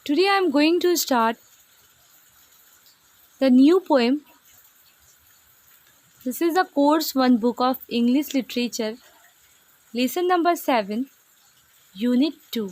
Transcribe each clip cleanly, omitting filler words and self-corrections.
Today I am going to start the new poem. This is the Course 1 book of English Literature, lesson number 7, unit 2.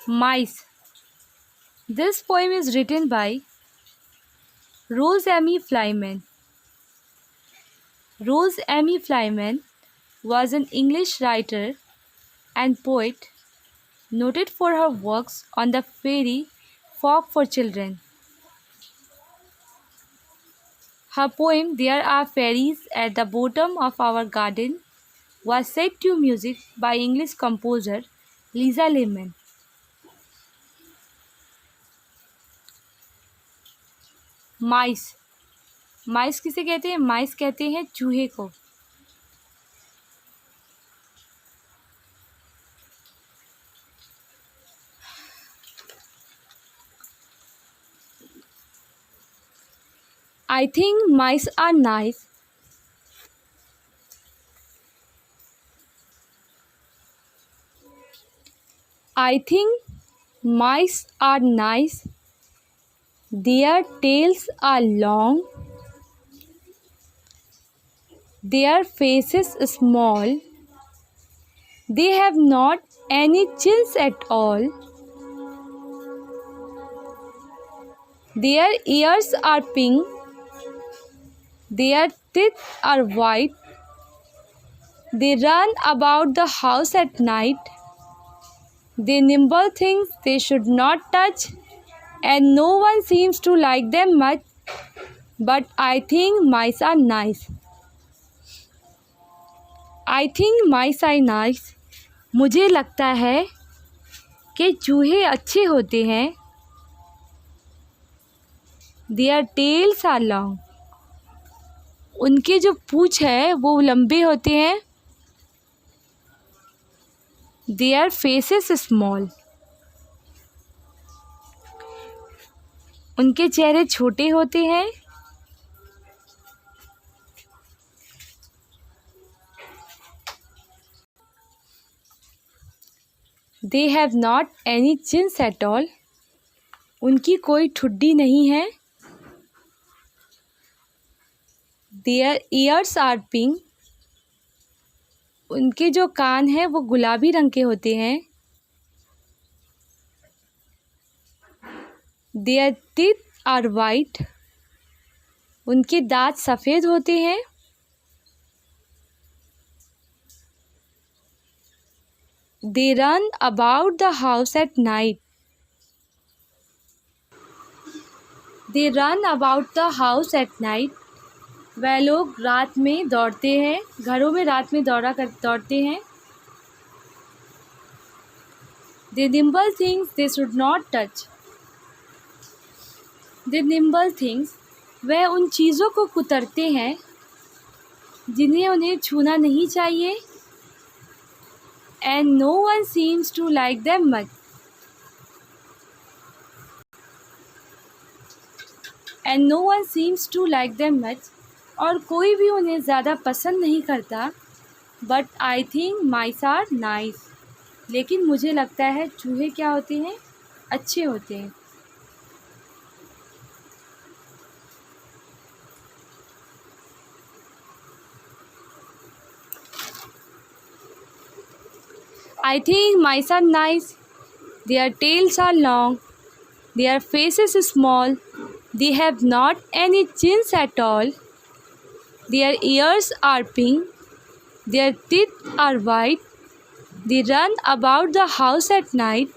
Mice. This poem is written by Rose Amy Flyman. Rose Amy Flyman was an English writer and poet noted for her works on the fairy folk for children. Her poem There Are Fairies at the Bottom of Our Garden was set to music by English composer Liza Lemon. माइस. माइस किसे कहते हैं? माइस कहते हैं चूहे को. I think mice are nice. I think mice are nice. Their tails are long. Their faces small. They have not any chins at all. Their ears are pink. Their teeth are white. They run about the house at night. They nibble things they should not touch, and no one seems to like them much. But I think mice are nice. I think mice are nice. मुझे लगता है कि चूहे अच्छे होते हैं. Their tails are long. उनके जो पूँछ है वो लंबे होते हैं. Their faces small. उनके चेहरे छोटे होते हैं. They have not any chins at all. उनकी कोई ठुड्डी नहीं है. Their ears are pink. उनके जो कान हैं वो गुलाबी रंग के होते हैं. Their teeth are white. उनके दांत सफ़ेद होते हैं. They run about the house at night. They run about the house at night. वह लोग रात में दौड़ते हैं. घरों में रात में दौड़ते हैं. They nibble things they should not touch. They nibble things. वह उन चीज़ों को कुतरते हैं जिन्हें उन्हें छूना नहीं चाहिए. And no one seems to like them much. And no one seems to like them much. और कोई भी उन्हें ज़्यादा पसंद नहीं करता. But I think mice are nice. लेकिन मुझे लगता है चूहे क्या होते हैं? अच्छे होते हैं. I think mice are nice. Their tails are long. Their faces small. They have not any chins at all. Their ears are pink. Their teeth are white. They run about the house at night.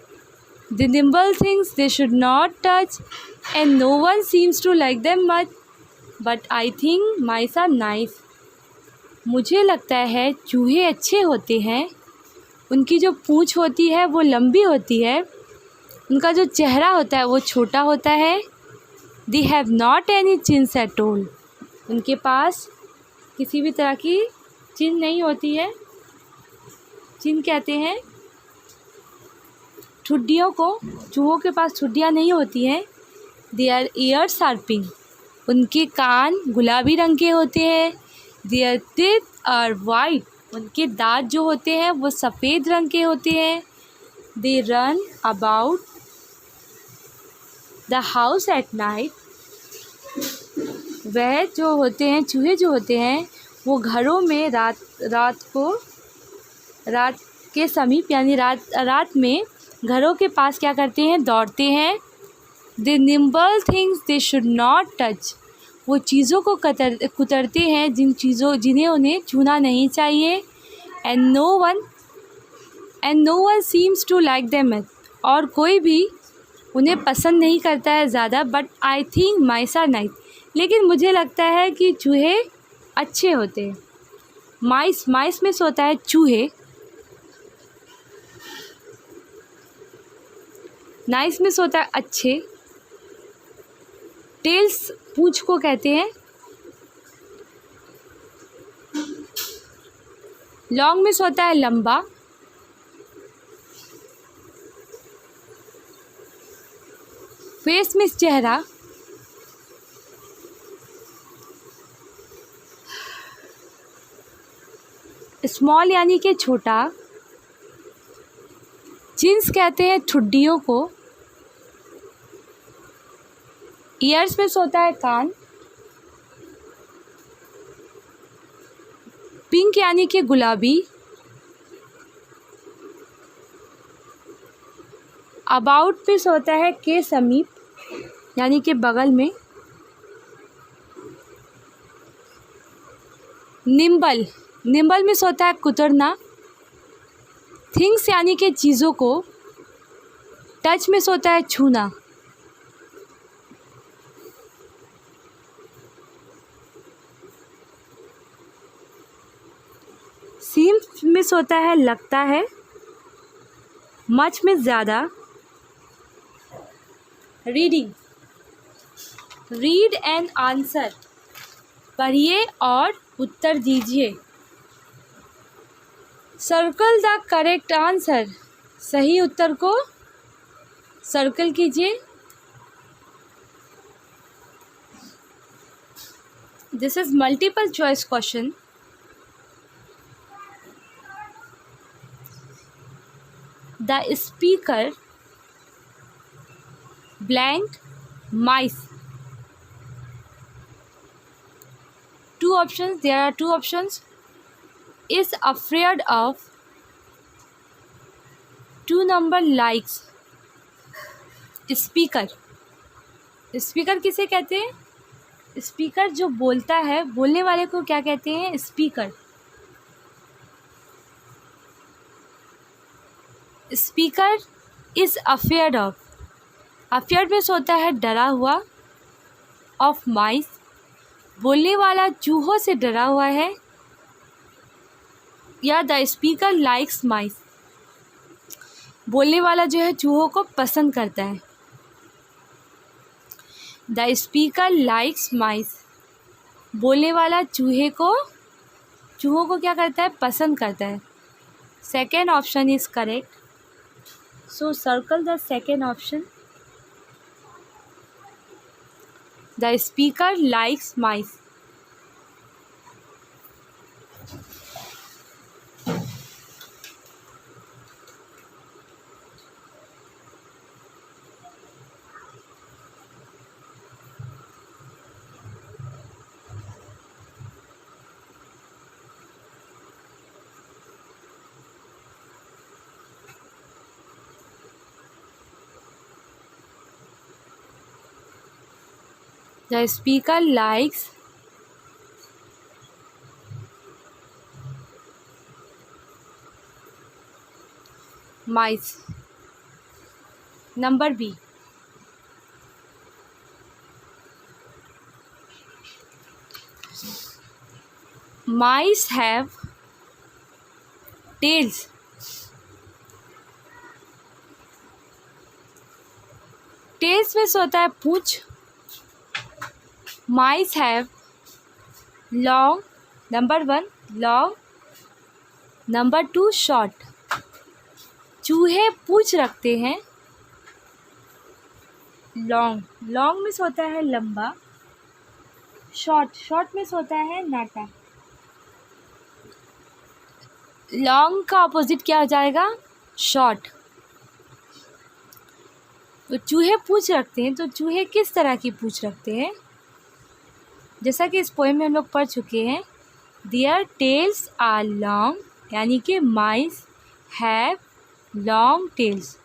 They nibble things they should not touch, and no one seems to like them much. But I think mice are nice. मुझे लगता है चूहे अच्छे होते हैं. उनकी जो पूँछ होती है वो लंबी होती है. उनका जो चेहरा होता है वो छोटा होता है. They have not any chins at all. उनके पास किसी भी तरह की चिन नहीं होती है. चिन कहते हैं ठुड्डियों को. चूहों के पास ठुड्डियाँ नहीं होती हैं. Their ears are pink. उनके कान गुलाबी रंग के होते हैं. Their teeth are white. उनके दांत जो होते हैं वो सफ़ेद रंग के होते हैं. They run about the house at night. वह जो होते हैं, चूहे जो होते हैं, वो घरों में रात के समीप यानी रात में घरों के पास क्या करते हैं, दौड़ते हैं. They nimble things they should not touch. वो चीज़ों को कुतरते हैं जिन्हें उन्हें छूना नहीं चाहिए. And no one seems to like them. और कोई भी उन्हें पसंद नहीं करता है ज़्यादा. But I think mice are nice. लेकिन मुझे लगता है कि चूहे अच्छे होते हैं. माइस में से होता है चूहे. नाइस में से होता है अच्छे. टेल्स पूंछ को कहते हैं. लॉन्ग में से होता है लंबा. फेस में चेहरा. स्मॉल यानी कि छोटा. चिन्स कहते हैं ठुड्डियों को. ईयर्स में से होता है कान. पिंक यानी कि गुलाबी. अबाउट पे से होता है के समीप यानी कि बगल में. निम्बल में से होता है कुतरना. थिंग्स यानी कि चीज़ों को. टच में से होता है छूना. सीम्स में से होता है लगता है. मच में ज़्यादा. रीडिंग. Read and answer. पढ़िए और उत्तर दीजिए. Circle the correct answer. सही उत्तर को सर्कल कीजिए. This is multiple choice question. The speaker blank mice. Two options. There are two options. Is afraid of. 2 number likes. Speaker. Speaker किसे कहते हैं? Speaker जो बोलता है, बोलने वाले को क्या कहते हैं? Speaker. Speaker is afraid of. Afraid में होता है डरा हुआ. Of mice. बोलने वाला चूहों से डरा हुआ है. या द स्पीकर लाइक्स माइस. बोलने वाला जो है चूहों को पसंद करता है. द स्पीकर लाइक्स माइस. बोलने वाला चूहों को क्या करता है? पसंद करता है. Second option is correct. So circle the second option. The speaker likes mice. The speaker likes mice. Number B. Mice have tails. Tails में से होता है पूंछ. Mice have long. Number 1 long. Number 2 short. चूहे पूंछ रखते हैं. लॉन्ग में से होता है लंबा. शॉर्ट में से होता है नाटा. लॉन्ग का अपोजिट क्या हो जाएगा? शॉर्ट. तो चूहे पूंछ रखते हैं, तो चूहे किस तरह की पूंछ रखते हैं? जैसा कि इस पोएम में हम लोग पढ़ चुके हैं, देयर टेल्स आर लॉन्ग, यानी कि mice have long tails.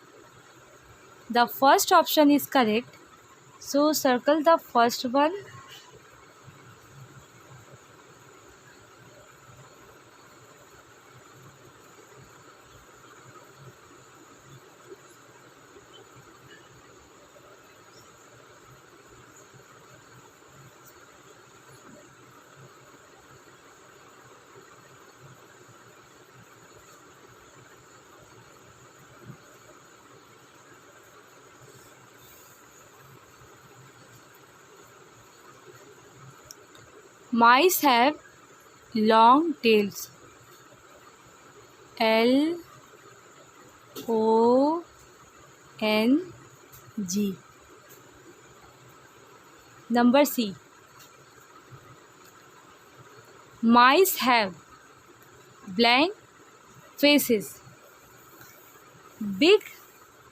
The first option is correct, so circle the first one. Mice have long tails. Long. Number C. Mice have blank faces. Big,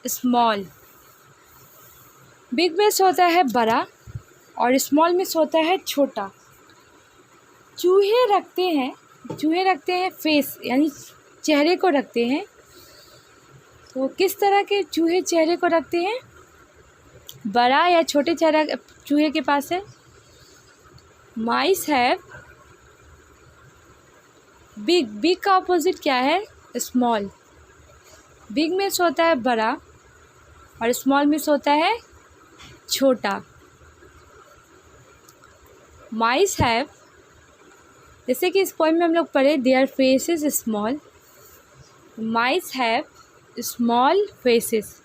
small. Big में होता है बड़ा और small में होता है छोटा। चूहे रखते हैं फेस, यानी चेहरे को रखते हैं। तो किस तरह के चूहे चेहरे को रखते हैं? बड़ा या छोटे चेहरा चूहे के पास है? माइस हैव बिग। बिग का अपोजिट क्या है? स्मॉल। बिग में होता है बड़ा और स्मॉल में होता है छोटा। माइस हैव, जैसे कि इस पोएम में हम लोग पढ़े, their faces small. Mice have small faces,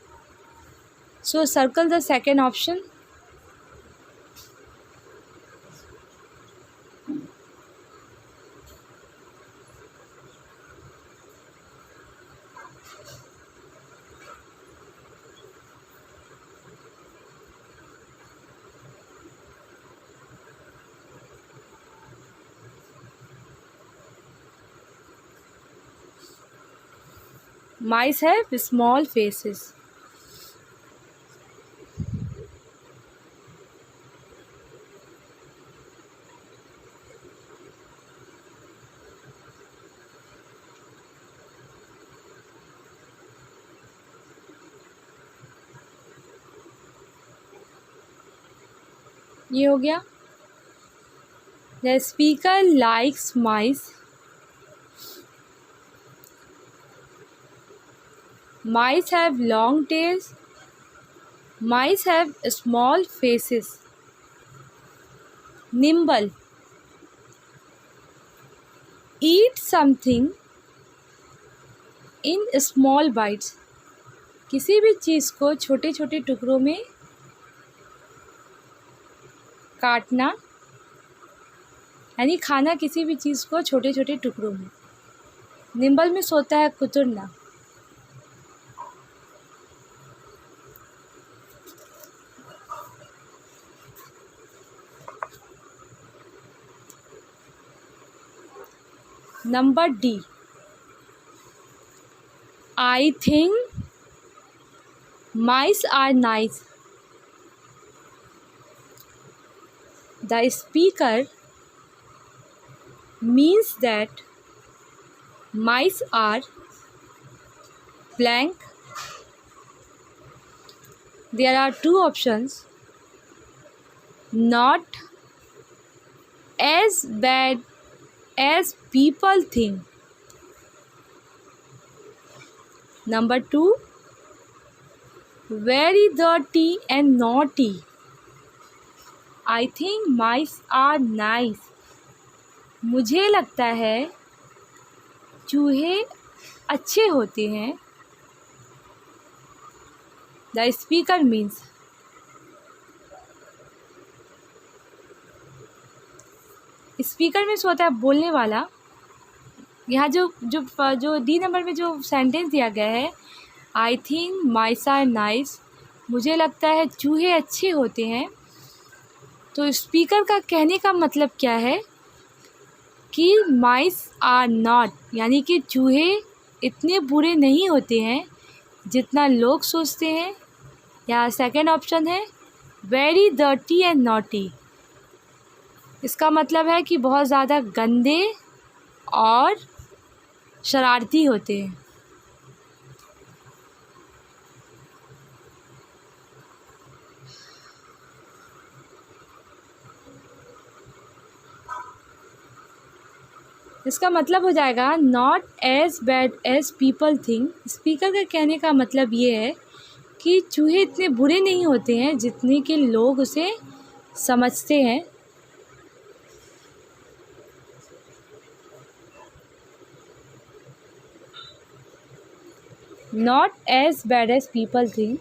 so circle the second option. Mice have small faces. ये हो गया। The speaker likes mice. Mice have long tails. Mice have small faces. Nimble. Eat something in small bites. किसी भी चीज़ को छोटे छोटे टुकड़ों में काटना, यानी खाना किसी भी चीज़ को छोटे छोटे टुकड़ों में। निम्बल में होता है कुतरना। Number D. I think mice are nice. The speaker means that mice are blank. There are two options. Not as bad as people think. Number 2, very dirty and naughty. I think mice are nice. मुझे लगता है चूहे अच्छे होते हैं। The speaker means, speaker में होता है बोलने वाला। यहाँ जो डी नंबर में जो सेंटेंस दिया गया है, I think mice are nice, मुझे लगता है चूहे अच्छे होते हैं। तो स्पीकर का कहने का मतलब क्या है कि माइस आर नॉट, यानी कि चूहे इतने बुरे नहीं होते हैं जितना लोग सोचते हैं। या सेकंड ऑप्शन है वेरी डर्टी एंड नॉटी। इसका मतलब है कि बहुत ज़्यादा गंदे और शरारती होते हैं। इसका मतलब हो जाएगा not as bad as people think. Speaker का कहने का मतलब ये है कि चूहे इतने बुरे नहीं होते हैं जितने कि लोग उसे समझते हैं। Not as bad as people think.